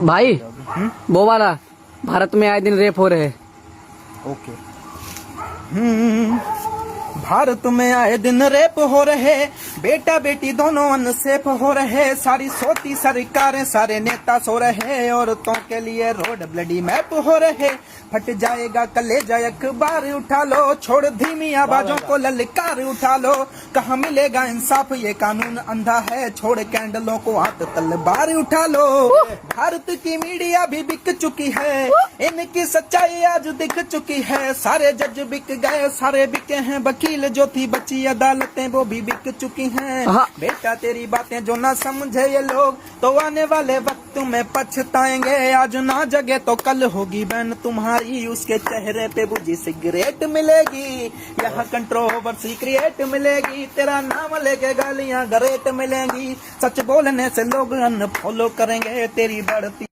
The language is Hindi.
भाई वो वाला भारत में आए दिन रेप हो रहे। ओके। भारत में आए दिन रेप हो रहे, बेटा बेटी दोनों अनसेफ हो रहे, सारी सोती सरकारें सारे नेता सो रहे, औरतों के लिए रोड ब्लडी मैप हो रहे, फट जाएगा कलेजा अखबार उठा लो, छोड़ धीमी आवाजों को ललकार उठा लो, कहाँ मिलेगा इंसाफ ये कानून अंधा है, छोड़ कैंडलों को हाथ तलवार उठा लो। भारत की मीडिया भी बिक चुकी है, इनकी सच्चाई आज दिख चुकी है, सारे जज बिक गए सारे बिके हैं, वकील जो थी बची अदालतें वो भी बिक चुकी हैं। बेटा तेरी बातें जो ना समझे ये लोग तो आने वाले वक्त में पछताएंगे, आज ना जगे तो कल होगी बहन तुम्हारी, उसके चेहरे पे बुझी सिगरेट मिलेगी, यहाँ कंट्रोवर्सी क्रिएट मिलेगी, तेरा नाम लेके गालियां गरेट मिलेंगी, सच बोलने से लोग अनफॉलो करेंगे, तेरी बढ़ती